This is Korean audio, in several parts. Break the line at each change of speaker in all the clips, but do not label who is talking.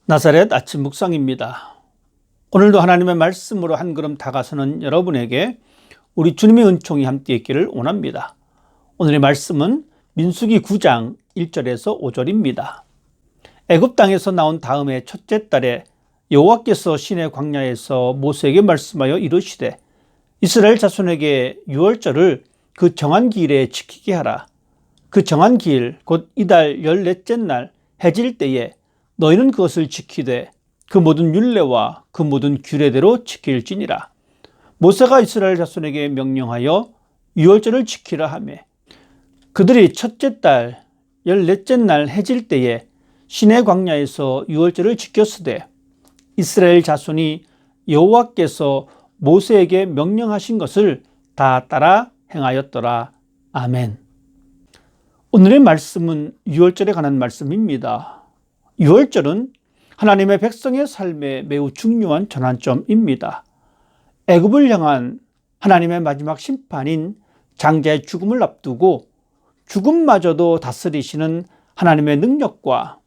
나사렛 아침 묵상입니다. 오늘도 하나님의 말씀으로 한 걸음 다가서는 여러분에게 우리 주님의 은총이 함께 있기를 원합니다. 오늘의 말씀은 민수기 9장 1절에서 5절입니다. 애굽 땅에서 나온 다음에 첫째 달에 여호와께서 시내 광야에서 모세에게 말씀하여 이르시되 이스라엘 자손에게 유월절을 그 정한 기일에 지키게 하라. 그 정한 기일 곧 이달 14째 날 해질 때에 너희는 그것을 지키되 그 모든 율례와 그 모든 규례대로 지킬지니라. 모세가 이스라엘 자손에게 명령하여 유월절을 지키라 하매 그들이 첫째 달 14째 날 해질 때에 시내 광야에서 유월절을 지켰으되 이스라엘 자손이 여호와께서 모세에게 명령하신 것을 다 따라 행하였더라. 아멘. 오늘의 말씀은 유월절에 관한 말씀입니다. 유월절은 하나님의 백성의 삶에 매우 중요한 전환점입니다. 애굽을 향한 하나님의 마지막 심판인 장자의 죽음을 앞두고 죽음마저도 다스리시는 하나님의 능력과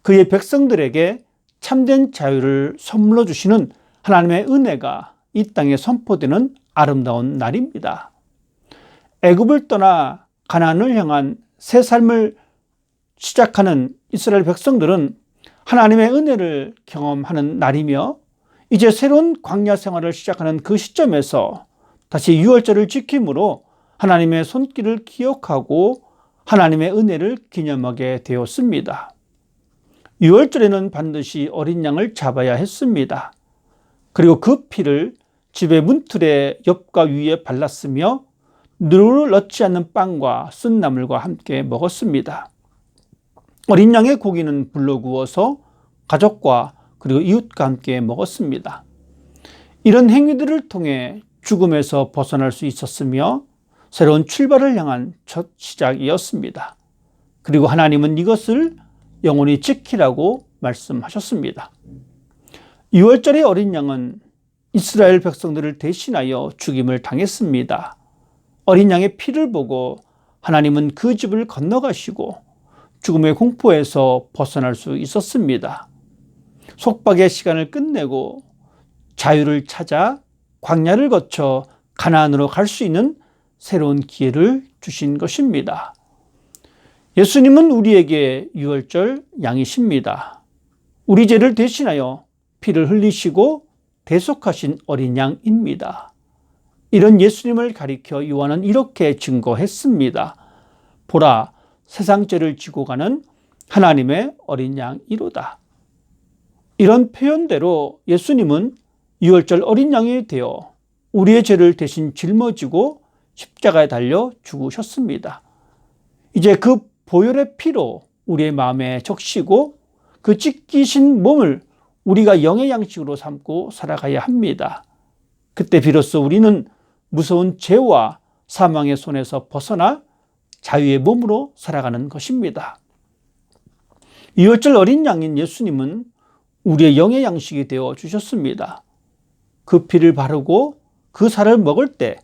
그의 백성들에게 참된 자유를 선물로 주시는 하나님의 은혜가 이 땅에 선포되는 아름다운 날입니다. 애굽을 떠나 가나안을 향한 새 삶을 시작하는 이스라엘 백성들은 하나님의 은혜를 경험하는 날이며 이제 새로운 광야 생활을 시작하는 그 시점에서 다시 유월절을 지킴으로 하나님의 손길을 기억하고 하나님의 은혜를 기념하게 되었습니다. 유월절에는 반드시 어린 양을 잡아야 했습니다. 그리고 그 피를 집의 문틀의 옆과 위에 발랐으며 누룩을 넣지 않는 빵과 쓴 나물과 함께 먹었습니다. 어린 양의 고기는 불로 구워서 가족과 그리고 이웃과 함께 먹었습니다. 이런 행위들을 통해 죽음에서 벗어날 수 있었으며 새로운 출발을 향한 첫 시작이었습니다. 그리고 하나님은 이것을 영원히 지키라고 말씀하셨습니다. 유월절의 어린 양은 이스라엘 백성들을 대신하여 죽임을 당했습니다. 어린 양의 피를 보고 하나님은 그 집을 건너가시고 죽음의 공포에서 벗어날 수 있었습니다. 속박의 시간을 끝내고 자유를 찾아 광야를 거쳐 가나안으로 갈 수 있는 새로운 기회를 주신 것입니다. 예수님은 우리에게 유월절 양이십니다. 우리 죄를 대신하여 피를 흘리시고 대속하신 어린 양입니다. 이런 예수님을 가리켜 요한은 이렇게 증거했습니다. 보라, 세상 죄를 지고 가는 하나님의 어린 양이로다. 이런 표현대로 예수님은 유월절 어린 양이 되어 우리의 죄를 대신 짊어지고 십자가에 달려 죽으셨습니다. 이제 그 보혈의 피로 우리의 마음에 적시고 그 찢기신 몸을 우리가 영의 양식으로 삼고 살아가야 합니다. 그때 비로소 우리는 무서운 죄와 사망의 손에서 벗어나 자유의 몸으로 살아가는 것입니다. 유월절 어린 양인 예수님은 우리의 영의 양식이 되어 주셨습니다. 그 피를 바르고 그 살을 먹을 때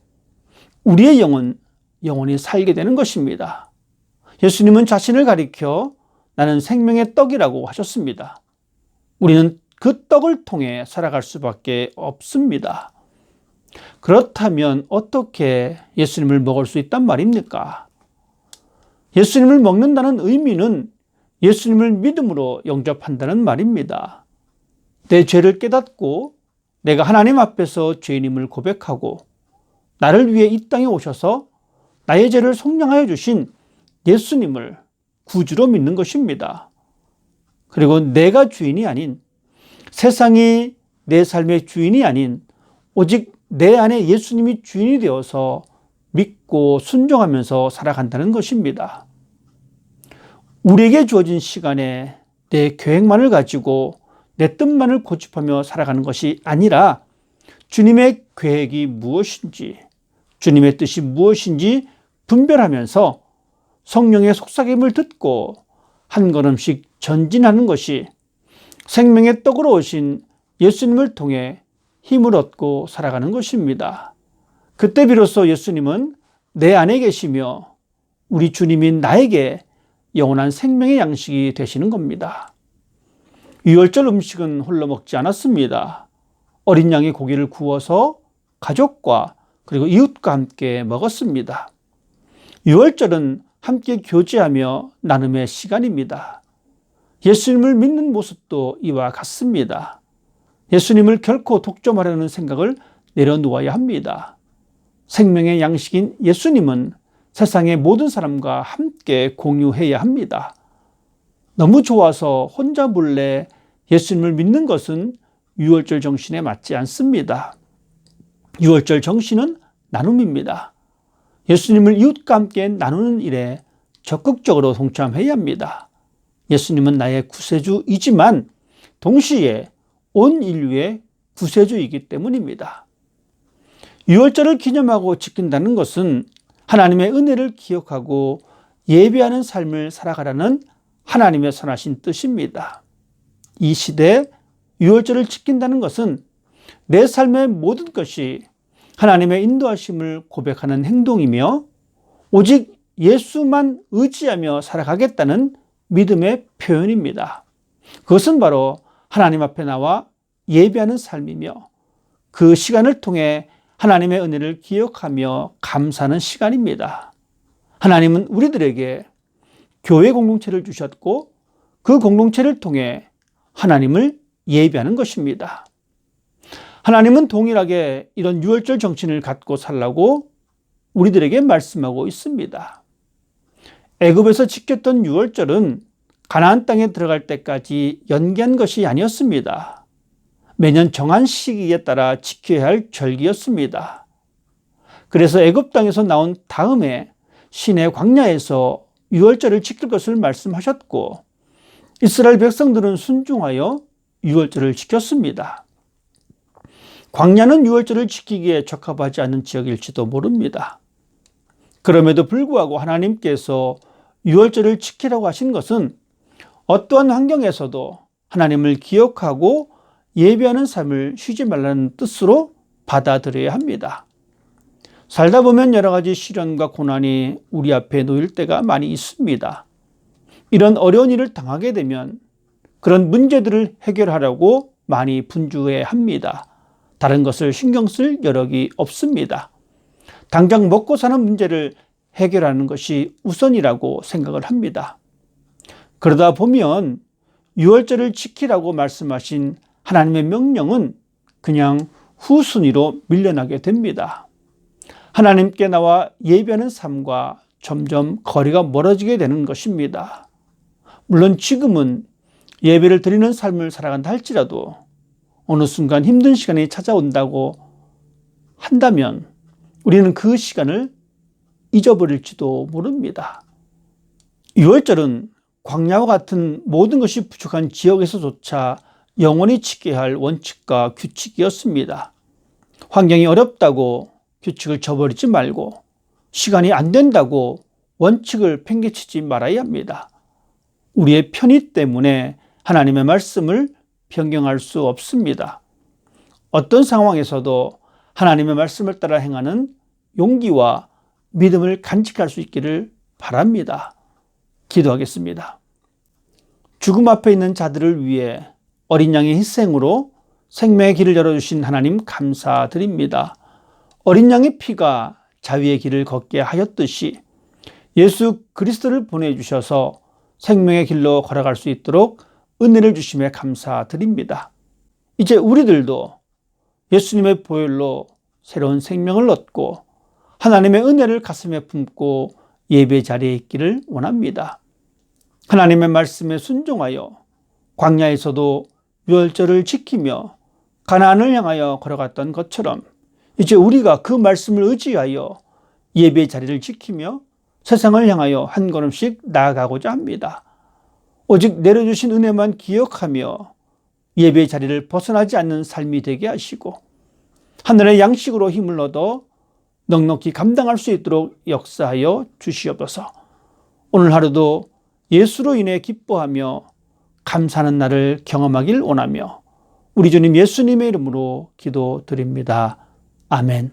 우리의 영은 영원히 살게 되는 것입니다. 예수님은 자신을 가리켜 나는 생명의 떡이라고 하셨습니다. 우리는 그 떡을 통해 살아갈 수밖에 없습니다. 그렇다면 어떻게 예수님을 먹을 수 있단 말입니까? 예수님을 먹는다는 의미는 예수님을 믿음으로 영접한다는 말입니다. 내 죄를 깨닫고 내가 하나님 앞에서 죄인임을 고백하고 나를 위해 이 땅에 오셔서 나의 죄를 속량하여 주신 예수님을 구주로 믿는 것입니다. 그리고 내가 주인이 아닌, 세상이 내 삶의 주인이 아닌 오직 내 안에 예수님이 주인이 되어서 믿고 순종하면서 살아간다는 것입니다. 우리에게 주어진 시간에 내 계획만을 가지고 내 뜻만을 고집하며 살아가는 것이 아니라 주님의 계획이 무엇인지, 주님의 뜻이 무엇인지 분별하면서 성령의 속삭임을 듣고 한 걸음씩 전진하는 것이 생명의 떡으로 오신 예수님을 통해 힘을 얻고 살아가는 것입니다. 그때 비로소 예수님은 내 안에 계시며 우리 주님인 나에게 영원한 생명의 양식이 되시는 겁니다. 유월절 음식은 홀로 먹지 않았습니다. 어린 양의 고기를 구워서 가족과 그리고 이웃과 함께 먹었습니다. 유월절은 함께 교제하며 나눔의 시간입니다. 예수님을 믿는 모습도 이와 같습니다. 예수님을 결코 독점하려는 생각을 내려놓아야 합니다. 생명의 양식인 예수님은 세상의 모든 사람과 함께 공유해야 합니다. 너무 좋아서 혼자 몰래 예수님을 믿는 것은 유월절 정신에 맞지 않습니다. 유월절 정신은 나눔입니다. 예수님을 이웃과 함께 나누는 일에 적극적으로 동참해야 합니다. 예수님은 나의 구세주이지만 동시에 온 인류의 구세주이기 때문입니다. 유월절을 기념하고 지킨다는 것은 하나님의 은혜를 기억하고 예배하는 삶을 살아가라는 하나님의 선하신 뜻입니다. 이 시대에 유월절을 지킨다는 것은 내 삶의 모든 것이 하나님의 인도하심을 고백하는 행동이며 오직 예수만 의지하며 살아가겠다는 믿음의 표현입니다. 그것은 바로 하나님 앞에 나와 예배하는 삶이며 그 시간을 통해 하나님의 은혜를 기억하며 감사하는 시간입니다. 하나님은 우리들에게 교회 공동체를 주셨고 그 공동체를 통해 하나님을 예배하는 것입니다. 하나님은 동일하게 이런 유월절 정신을 갖고 살라고 우리들에게 말씀하고 있습니다. 애굽에서 지켰던 유월절은 가나안 땅에 들어갈 때까지 연기한 것이 아니었습니다. 매년 정한 시기에 따라 지켜야 할 절기였습니다. 그래서 애굽 땅에서 나온 다음에 시내 광야에서 유월절을 지킬 것을 말씀하셨고 이스라엘 백성들은 순종하여 유월절을 지켰습니다. 광야는 유월절을 지키기에 적합하지 않은 지역일지도 모릅니다. 그럼에도 불구하고 하나님께서 유월절을 지키라고 하신 것은 어떠한 환경에서도 하나님을 기억하고 예배하는 삶을 쉬지 말라는 뜻으로 받아들여야 합니다. 살다 보면 여러 가지 시련과 고난이 우리 앞에 놓일 때가 많이 있습니다. 이런 어려운 일을 당하게 되면 그런 문제들을 해결하려고 많이 분주해 합니다. 다른 것을 신경 쓸 여력이 없습니다. 당장 먹고 사는 문제를 해결하는 것이 우선이라고 생각을 합니다. 그러다 보면 유월절을 지키라고 말씀하신 하나님의 명령은 그냥 후순위로 밀려나게 됩니다. 하나님께 나와 예배하는 삶과 점점 거리가 멀어지게 되는 것입니다. 물론 지금은 예배를 드리는 삶을 살아간다 할지라도 어느 순간 힘든 시간이 찾아온다고 한다면 우리는 그 시간을 잊어버릴지도 모릅니다. 유월절은 광야와 같은 모든 것이 부족한 지역에서조차 영원히 지켜야 할 원칙과 규칙이었습니다. 환경이 어렵다고 규칙을 저버리지 말고 시간이 안 된다고 원칙을 팽개치지 말아야 합니다. 우리의 편의 때문에 하나님의 말씀을 변경할 수 없습니다. 어떤 상황에서도 하나님의 말씀을 따라 행하는 용기와 믿음을 간직할 수 있기를 바랍니다. 기도하겠습니다. 죽음 앞에 있는 자들을 위해 어린 양의 희생으로 생명의 길을 열어주신 하나님 감사드립니다. 어린 양의 피가 자유의 길을 걷게 하였듯이 예수 그리스도를 보내주셔서 생명의 길로 걸어갈 수 있도록 은혜를 주심에 감사드립니다. 이제 우리들도 예수님의 보혈로 새로운 생명을 얻고 하나님의 은혜를 가슴에 품고 예배 자리에 있기를 원합니다. 하나님의 말씀에 순종하여 광야에서도 유월절을 지키며 가나안을 향하여 걸어갔던 것처럼 이제 우리가 그 말씀을 의지하여 예배 자리를 지키며 세상을 향하여 한 걸음씩 나아가고자 합니다. 오직 내려주신 은혜만 기억하며 예배 자리를 벗어나지 않는 삶이 되게 하시고 하늘의 양식으로 힘을 얻어 넉넉히 감당할 수 있도록 역사하여 주시옵소서. 오늘 하루도 예수로 인해 기뻐하며 감사하는 날을 경험하길 원하며 우리 주님 예수님의 이름으로 기도드립니다. 아멘.